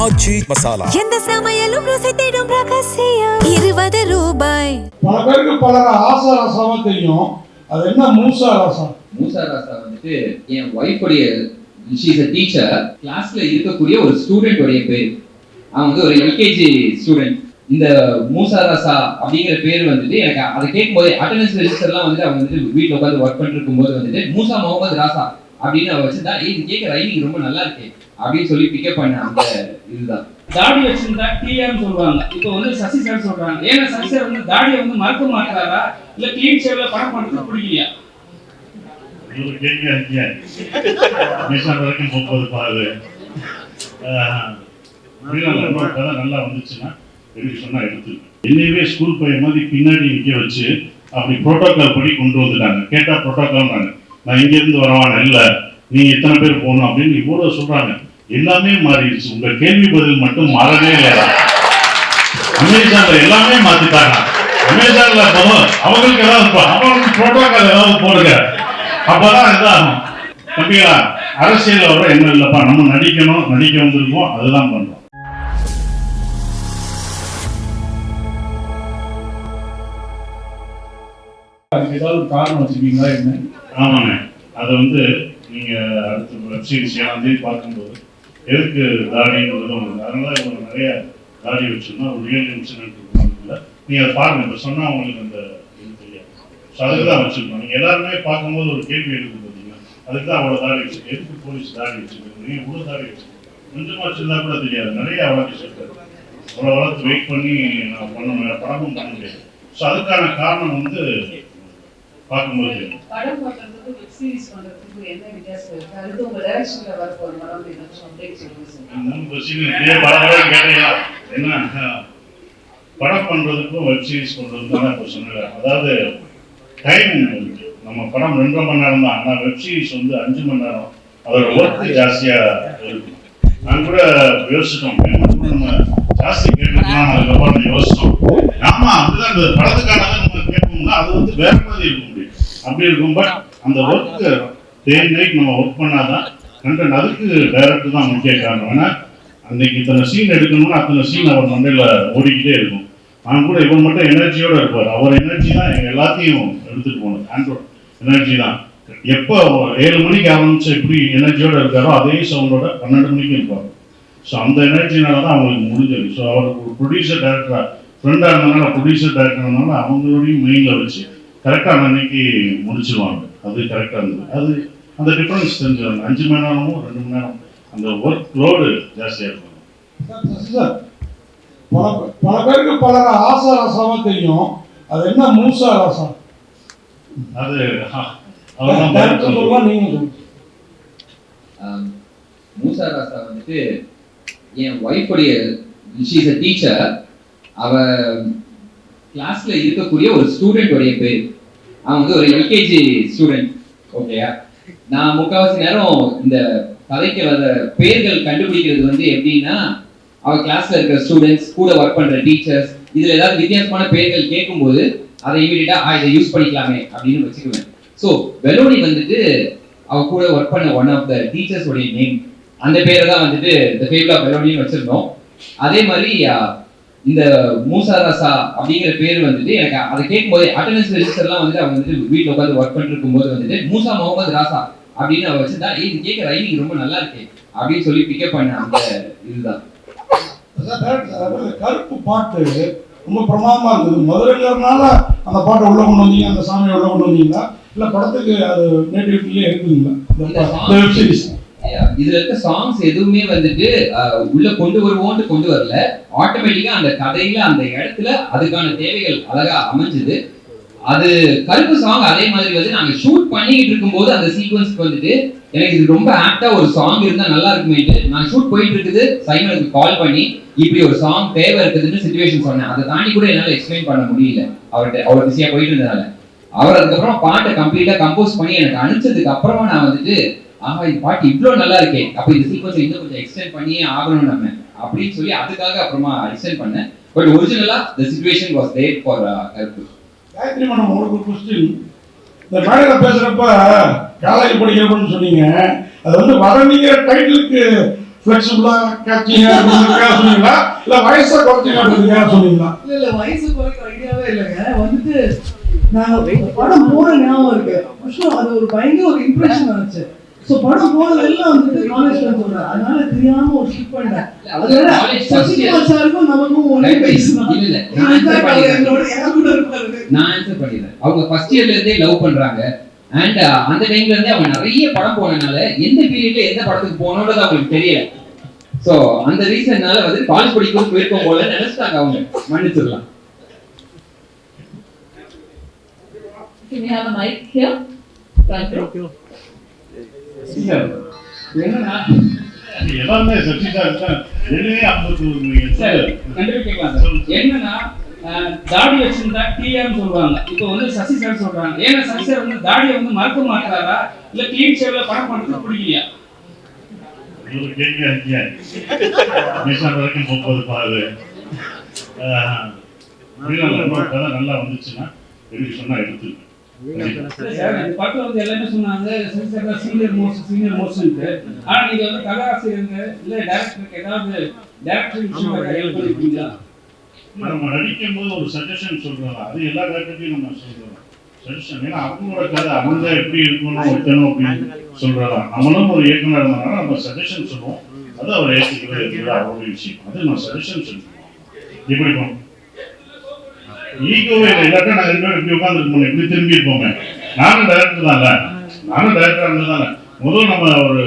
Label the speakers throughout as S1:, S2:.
S1: ஆச்சி மசாலா.
S2: எந்த சமையலும் ருசி தேடும் ரகசியம் 20 ரூபாய்.
S3: பல பேருக்கு பல ஆசா ரசமா தெரியும். அது என்ன மூசா ரசம்?
S4: மூசா ரசா வந்துட்டு என் ஒய்ஃபுடைய ஷீ இஸ் a டீச்சர். கிளாஸ்ல இருக்கக்கூடிய ஒரு ஸ்டூடெண்ட் உடைய பேர். அவன் வந்து ஒரு எல்கேஜி ஸ்டூடெண்ட். இந்த மூசா ரசா அப்படிங்கிற பேர் வந்துட்டு எனக்கு அதை கேட்கும்போது அட்டெண்டன்ஸ் ரெஜிஸ்டர்லாம் வந்துட்டு அவங்க வந்துட்டு வீட்டில் உட்காந்து ஒர்க் பண்ணிட்டு இருக்கும்போது வந்துட்டு மூசா முகமது ராசா அப்படின்னு அவ வச்சிருந்தா இது கேட்க ரைட்டிங் ரொம்ப நல்லா இருக்கு அப்படின்னு சொல்லி பிக்கப் பண்ண அந்த இதுதான்.
S5: தாடி வச்சிருந்தா டிஆர்னு சொல்லுவாங்க. இப்போ வந்து சசி சார் சொல்றாங்க. ஏன்னா சசி சார் வந்து தாடியை வந்து மறக்க மாட்டாரா இல்ல கிளீன் ஷேவ்ல படம் பண்றது பிடிக்கலையா?
S6: ஒரு கேள்வி இருக்கியா நிஷான் வரைக்கும் 30 பாது கதை நல்லா வந்துச்சுன்னா எனக்கு சொன்னா எடுத்து என்னையவே ஸ்கூல் பையன் மாதிரி பின்னாடி நிற்க வச்சு அப்படி புரோட்டோகால் படி கொண்டு வந்துட்டாங்க. கேட்டா புரோட்டோகால்னாங்க. நான் இங்கேருந்து வரவான இல்லை நீங்க இத்தனை பேர் போகணும் அப்படின்னு இவ்வளவு சொல்றாங்க. எல்லாமே மாறிடுச்சு. உங்க கேள்வி பதில் மட்டும் மாறவே இல்லையா? அமேசான்ல எல்லாமே மாத்திட்டாங்க. அமேசான்ல அவங்களுக்கு ஏதாவது அவங்களுக்கு புரோட்டோகால் ஏதாவது போடுங்க. அப்பதான் இதாகும். தம்பிகளா அரசியல் வர என்ன இல்லப்பா, நம்ம நடிக்க வந்திருக்கோம், அதுதான் பண்றோம்.
S3: அதுக்கு ஏதாவது காரணம் வச்சுக்கீங்களா என்ன?
S6: ஆமாங்க, அதை வந்து நீங்க அடுத்த வெப்சீரிஸ் 7ஆம் தேதி பார்க்கும்போது எதுக்கு தாடிங்கிறது உங்களுக்கு அதனால உங்களுக்கு நிறைய தாடி வச்சிருந்தோம். ஒரு ரியல் இன்சிடென்ட் இல்லை, நீங்க அதை பாருங்க. இப்போ சொன்னா உங்களுக்கு அந்த இது தெரியாது. ஸோ அதுக்கு தான் வச்சிருக்கோம். நீங்க எல்லாருமே பார்க்கும்போது ஒரு கேள்வி எழுது பார்த்தீங்கன்னா அதுக்கு தான் அவ்வளோ தாடி வச்சிருக்கேன். எதுக்கு போலீஸ் தாடி வச்சிருக்கேன், நீங்க இவ்வளோ தாடி வச்சிருக்கேன் கொஞ்சமா வச்சிருந்தா கூட தெரியாது. நிறைய வளர்ச்சி இருக்காது. அவ்வளோ வளர்த்து வெயிட் பண்ணி நான் பண்ணணும், படமும் பண்ண முடியாது. ஸோ அதுக்கான காரணம் வந்து பார்க்கும்போது
S7: படம் பார்க்கறதுக்கு வெப் சீரிஸ் பண்றதுக்கு என்ன வித்தியாசம் இருக்கு? அது உங்க டைரக்ஷன்ல வர போற படம் ஏதாச்சும் அப்டேட் சொல்லுங்க.
S6: என்ன படம் பண்றதுக்கும் வெப் சீரிஸ் பண்றதுக்கும் தான் இப்போ சொன்னேன். அதாவது டைம் இருக்கு. நம்ம படம் 2.5 மணி நேரம் தான், ஆனால் வெப் சீரிஸ் வந்து 5 மணி நேரம். அதோட ஒர்க் ஜாஸ்தியா இருக்கு. நான் கூட யோசிச்சிட்டோம், நம்ம ஜாஸ்தி கேட்டுக்கலாம். அதுக்கப்புறம் யோசிச்சோம், ஆமா அதுதான் இந்த படத்துக்கான நம்ம கேட்போம்னா அது வந்து வேற மாதிரி இருக்க முடியும். அப்படி இருக்கும். பட் அந்த ஒர்க்கு டேன் நைட் நம்ம ஒர்க் பண்ணாதான் கண்டென்ட். அதுக்கு டைரக்டர் தான் முக்கிய காரணம். ஏன்னா அன்னைக்கு இத்தனை சீன் எடுக்கணும்னா அத்தனை சீன் அவர் மண்டையில் ஓடிக்கிட்டே இருக்கும். நான் கூட இவர் மட்டும் எனர்ஜியோட இருப்பார். அவர் எனர்ஜி தான் எங்கள் எல்லாத்தையும் எடுத்துகிட்டு போகணும். ஆண்ட்ரோட் எனர்ஜி தான். எப்போ 7 மணிக்கு ஆரம்பிச்சு எப்படி எனர்ஜியோட இருக்காரோ அதே சவுண்டோட 12 மணிக்கும் இருப்பார். ஸோ அந்த எனர்ஜினால தான் அவங்களுக்கு முடிஞ்சது. ஸோ அவருக்கு ஒரு ப்ரொடியூசர் டைரக்டராக ஃப்ரெண்டாக இருந்தனால ப்ரொடியூசர் டைரக்டர்னால அவங்களோடையும் மெயினில் வச்சு கரெக்டாக அன்னைக்கு முடிச்சிருவாங்க. அது கரெக்டாக இருந்தது. அது அந்த டிஃப்ரென்ஸ் தெரிஞ்சிடும். 5 மணி நேரமும் 2 மணி நேரம் அந்த ஒர்க் லோடு ஜாஸ்தியாக இருக்கும்.
S3: பல பேருக்கு பல ஆசா ரசமா தெரியும். அது என்ன மூசா ரசம்?
S6: அது
S4: மூசா ரசா வந்துட்டு என் ஒய்ஃபுடைய ஷீ இஸ் a டீச்சர். அவ கிளாஸ்ல இருக்கக்கூடிய ஒரு ஸ்டூடெண்ட் உடைய பேர். அவன் வந்து ஒரு எல்கேஜி ஸ்டூடெண்ட். ஓகேயா, நான் முக்கால்வாசி நேரம் இந்த கதைக்கு வர பேர்கள் கண்டுபிடிக்கிறது வந்து எப்படின்னா அவ கிளாஸ்ல இருக்கிற ஸ்டூடெண்ட்ஸ் கூட ஒர்க் பண்ற டீச்சர்ஸ் இதுல ஏதாவது வித்தியாசமான பேர்கள் கேட்கும்போது அதை இமீடியட்டா இதை யூஸ் பண்ணிக்கலாமே அப்படின்னு வச்சுக்குவேன். ஸோ வெலோனி வந்துட்டு அவ கூட ஒர்க் பண்ண ஒன் ஆஃப் த டீச்சர்ஸ் உடைய நேம். அந்த பேரை தான் வந்துட்டு த ஃபேபிள் ஆஃப் வெலோனின்னு வச்சிருந்தோம். அதே மாதிரி இந்த மூசா ரசா அப்படிங்கிற பேர் வந்துட்டு எனக்கு அதை கேட்கும்போது அட்டெண்டன்ஸ் ரெஜிஸ்டர்லாம் வந்துட்டு அவங்க வந்துட்டு வீட்டில் உட்காந்து ஒர்க் பண்ணிட்டு இருக்கும்போது வந்துட்டு மூசா முகமது ராசா அப்படின்னு அவ வச்சிருந்தா இது கேட்க ரைட்டிங் ரொம்ப நல்லா இருக்கு அப்படின்னு சொல்லி பிக்கப் பண்ண அந்த இதுதான்.
S3: கருப்பு பாட்டு ரொம்ப பிரமாதமா இருந்தது. மதுரைங்கிறதுனால அந்த பாட்டை உள்ள கொண்டு வந்தீங்க, அந்த சாமியை உள்ள கொண்டு வந்தீங்களா இல்ல படத்துக்கு அது நேட்டிவிட்டிலே இருக்குங்களா?
S4: இதுல இருக்க சாங்ஸ் எதுவுமே வந்துட்டு உள்ள கொண்டு வருவோம்னு கொண்டு வரல. ஆட்டோமேட்டிக்கா அந்த கதையில அந்த இடத்துல அதுக்கான தேவைகள் அழகா அமைஞ்சது. அது கருப்பு சாங் அதே மாதிரி வந்து நாங்க ஷூட் பண்ணிக்கிட்டு இருக்கும்போது அந்த சீக்வன்ஸ்க்கு வந்துட்டு எனக்கு இது ரொம்ப ஆக்டா ஒரு சாங் இருந்தா நல்லா இருக்குமேட்டு நான் ஷூட் போயிட்டு இருக்குது சைமனுக்கு கால் பண்ணி இப்படி ஒரு சாங் தேவை இருக்குதுன்னு சிச்சுவேஷன் சொன்னேன். அதை தாண்டி கூட என்னால எக்ஸ்பிளைன் பண்ண முடியல அவர்கிட்ட, அவ்வளவு பிஸியா போயிட்டு இருந்ததால. அவர் அதுக்கப்புறம் பாட்டை கம்ப்ளீட்டா கம்போஸ் பண்ணி எனக்கு அனுப்பிச்சதுக்கு அப்புறமா நான் வந்துட்டு ஆஹா இந்த பாட்டு இவ்வளவு நல்லா இருக்கே, அப்ப இந்த சீக்வன்ஸ் இன்னும் கொஞ்சம் எக்ஸ்டெண்ட் பண்ணியே ஆகணும் நம்ம அப்படின்னு சொல்லி அதுக்காக அப்புறமா எக்ஸ்டெண்ட் பண்ணேன். பட் ஒரிஜினலா the situation was there for கருப்பு.
S3: காயத்ரி மேடம், உங்களுக்கு ஒரு கொஸ்டின். இந்த மேடையில் பேசுறப்ப காலேஜ் படிக்கிறப்பன்னு சொன்னீங்க. அது வந்து வரணிங்கிற டைட்டிலுக்கு ஃபிளெக்சிபிளா கேட்சிங்க அப்படிங்கிறதுக்காக சொன்னீங்களா இல்ல வயசை குறைச்சிங்க அப்படிங்கிறதுக்காக சொன்னீங்களா?
S1: இல்ல வயசு குறைக்க ஐடியாவே இல்லைங்க. வந்துட்டு நாங்க படம் போன ஞாபகம் இருக்கு. விஷயம் அது ஒரு பயங்கர ஒரு இம்ப்ரெஷன் ஆச்சு. ஸோ படம் போனதெல்லாம் வந்துட்டு காலேஜ் ஃப்ரெண்ட்ஸ் சொல்றேன். அதனால தெரியாம ஒரு ஸ்கிப் பண்ணிட்டேன். அதோட சசிகுமார் சாருக்கும் நமக்கும் ஒரே வயசு தான்.
S4: இல்ல நான் ஆன்சர் பண்ணிடுறேன். அவங்க ஃபர்ஸ்ட் இயர்ல இருந்தே லவ் பண்றாங்க. அண்ட் அந்த டைம்ல இருந்தே அவங்க நிறைய படம் போனனால எந்த பீரியட்ல எந்த படத்துக்கு போகணும்ன்றது அவங்களுக்கு தெரியல. சோ அந்த ரீசன்னால வந்து காலேஜ் படிக்கும் போயிருக்கும் போல நினைச்சிட்டாங்க அவங்க. மன்னிச்சிடலாம்.
S7: Can we have a mic here? Thank you.
S5: என்னன்னா
S6: எல்லாமே சச்சிதா என்னையே 51
S5: சார் கண்டிப்பா கேட்கலாம் சார். என்னன்னா தாடி வச்சிருந்தா டிஆர்னு சொல்லுவாங்க. இப்போ வந்து சசி சார் சொல்றாங்க. ஏன்னா சசி சார் வந்து தாடியை வந்து மறக்க மாட்டாரா இல்ல கிளீன் ஷேவ்ல படம் பண்றது பிடிக்கலையா?
S6: ஒரு கேள்வி இருக்கியா மிஷன் வரைக்கும் போகுது பாரு. நல்லா வந்துச்சுன்னா எனக்கு சொன்னா எடுத்துக்கேன்.
S5: சார் இந்த படத்துல வந்து எல்லாமே சொன்னாங்க சசி சார் சீனியர் மோஸ்ட்ன்ட்டு. ஆனா நீங்க வந்து கதாசிரியருங்க இல்ல டைரக்டருக்கு ஏதாவது டைரக்டர் விஷயமா ஹெல்ப் பண்ணிருக்கீங்களா?
S6: நம்ம நடிக்கும் போது ஒரு சஜஷன் சொல்றோம். அது எல்லா டேரக்டர்லையும் நம்ம சொல்றோம் சஜஷன். ஏன்னா அவங்களோட கதை அவங்க எப்படி இருக்கணும் வைக்கணும் அப்படின்னு சொல்றோம். நம்மளும் ஒரு இயக்குனர் இருந்தாலும் நம்ம சஜஷன் சொல்லுவோம். அது அவர் ஏற்றுக்கிறது அவருடைய விஷயம். அது நம்ம சஜஷன் சொல்லுவோம். இப்படி போகணும் ஈகோவே இல்லாட்டா நான் 2 பேரும் இப்படி உட்காந்துருக்கோம். இப்படி திரும்பி இருப்போமே. நானும் டைரக்டர் தான்ல. நானும் டைரக்டரா இருந்ததானே. முதல்ல நம்ம ஒரு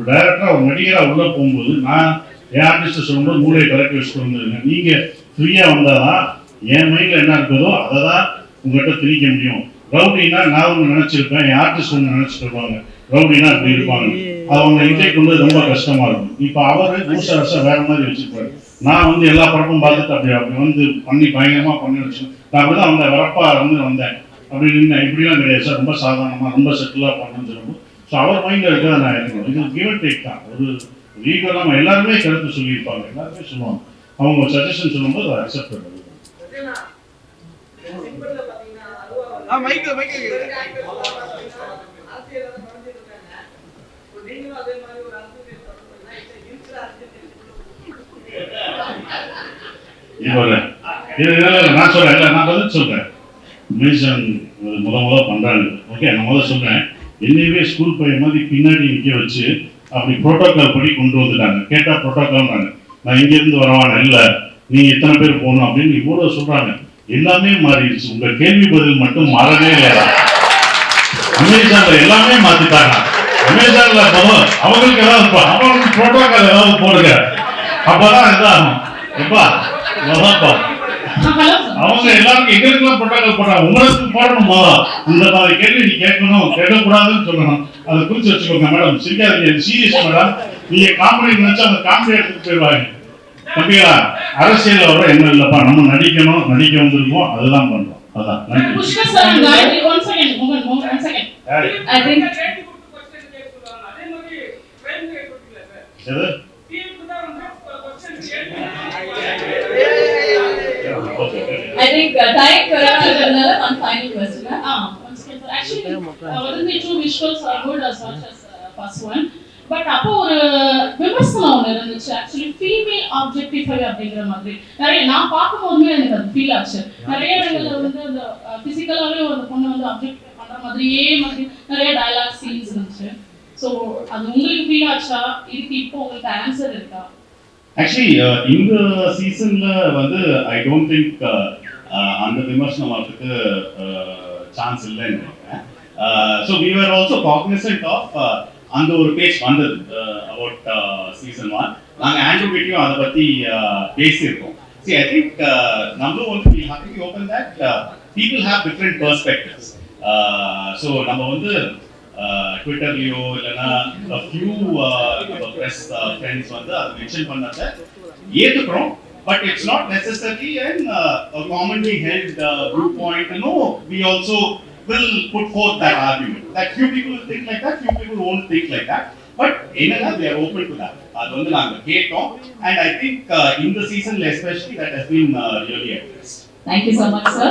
S6: டைரக்டரா ஒரு நடிகரா உள்ள போகும்போது நான் என் ஆர்டிஸ்ட் சொல்லும்போது மூளையை கரெக்ட் வச்சுட்டு வந்துருங்க. நீங்க ஃப்ரீயா வந்தாதான் என் மைண்ட்ல என்ன இருக்குதோ அதை தான் உங்கள்கிட்ட திணிக்க முடியும். ரவுடினா நான் ஒன்று நினைச்சிருப்பேன், என் ஆர்டிஸ்ட் ஒன்று நினைச்சிட்டு இருப்பாங்க. ரவுடினா அப்படி இருப்பாங்க. அவங்க இன்டேக் வந்து ரொம்ப கஷ்டமா இருக்கும். இப்போ அவரு வருஷம் வேற மாதிரி வச்சிருப்பாரு. நான் வந்து எல்லா படமும் பார்த்துட்டு அப்படி வந்து பண்ணி பயங்கரமா பண்ணி வச்சு நான் அப்படிதான் வந்தேன். வரப்பா வந்தேன் அப்படி நின்று இப்படிலாம் கிடையாது சார். ரொம்ப சாதாரணமா ரொம்ப செட்டிலா பண்ணணும்னு சொல்லும்போது ஸோ அவர் மைண்ட்ல இருக்கிறத நான் இருக்கணும். இது கிவ் அண்ட் டேக் தான். ஒரு ஈகோ இல்லாமல் எல்லாருமே கருத்து சொல்லியிருப்பாங்க. எல்லாருமே சொல்லுவாங்க. அவங்க சஜஷன் சொல்லும்போது அதை அக்செப்ட் பண்ணுறது. நான் சொல்றேன் இல்ல நான் பதில் சொல்றேன். மியூசியம் முதல்ல பண்றாங்க. ஓகே நான் முதல்ல சொல்றேன். என்னையவே ஸ்கூல் பையன் மாதிரி பின்னாடி நிற்க வச்சு அப்படி புரோட்டோகால் படி கொண்டு வந்துட்டாங்க. கேட்டா புரோட்டோகால்னாங்க. நான் இங்க இருந்து வரவான இல்ல நீ எத்தனை பேர் போகணும் அப்படின்னு இவ்வளவு சொல்றாங்க. எல்லாமே மாறிடுச்சு. உங்க கேள்வி பதில் மட்டும் மாறவே இல்லையா? அமேசான்ல எல்லாமே மாத்திட்டாங்க. அமேசான்ல அவங்களுக்கு ஏதாவது அவங்களுக்கு புரோட்டோகால் ஏதாவது போடுங்க. அப்பதான் இதாகும். எப்பா அவங்க எல்லாருக்கும் எங்களுக்கெல்லாம் புரோட்டோகால் போடுறாங்க. உங்களுக்கு போடணுமா? இந்த மாதிரி கேள்வி நீ கேட்கணும் கேட்கக்கூடாதுன்னு சொல்லணும். அதை குறிச்சு வச்சுக்கோங்க மேடம். சிரிக்காதீங்க. Serious madam. நீங்க காமெடி நினைச்சா அவங்க காமெடி எடுத்துட்டு போயிடுவாங்க. தம்பியா அரசியல் வர என்ன இல்லப்பா. நம்ம நடிக்கணும் நடிக்க வந்திருக்கோம் அதுதான் பண்றோம். அதான்
S7: I think time for another one final question.
S8: Actually, within the two visuals are good as much as first one. But அப்போ ஒரு விமர்சனம் ஒன்று இருந்துச்சு. ஆக்சுவலி ஃபீமேல் ஆப்ஜெக்டிஃபை அப்படிங்கிற மாதிரி நிறைய நான் பார்க்கும்போதுமே எனக்கு அது ஃபீல் ஆச்சு. நிறைய இடங்கள்ல வந்து அந்த ஃபிசிக்கலாகவே ஒரு பொண்ணு வந்து ஆப்ஜெக்டிஃபை பண்ணுற மாதிரியே நிறைய டயலாக் சீன்ஸ் இருந்துச்சு. ஸோ அது உங்களுக்கு ஃபீல் ஆச்சா? இதுக்கு இப்போ உங்களுக்கு ஆன்சர் இருக்கா?
S9: ஆக்சுவலி இந்த சீசன்ல வந்து ஐ டோன்ட் திங்க் அந்த விமர்சனம் வரதுக்கு சான்ஸ் இல்லைன்னு நினைக்கிறேன். So we are also cognizant of அந்த ஒரு பேஜ் வந்தது அபவுட் சீசன் 1. நாங்கள் ஆண்ட்ரூ கிட்டையும் அதை பற்றி பேசியிருக்கோம். See, I think நம்மளும் வந்து we have to be open that people have different perspectives. So நம்ம வந்து ட்விட்டர்லையோ இல்லைன்னா a few press friends வந்து அதை மென்ஷன் பண்ணதை ஏற்றுக்கிறோம். But it's not necessarily a commonly held viewpoint. No, we also will put forth that argument. That few people will think like that, few people won't think like that. But enna we are open to that. அது வந்து நாங்க கேட்டோம். And I think in the season especially that has been really addressed.
S7: Thank you so much, sir.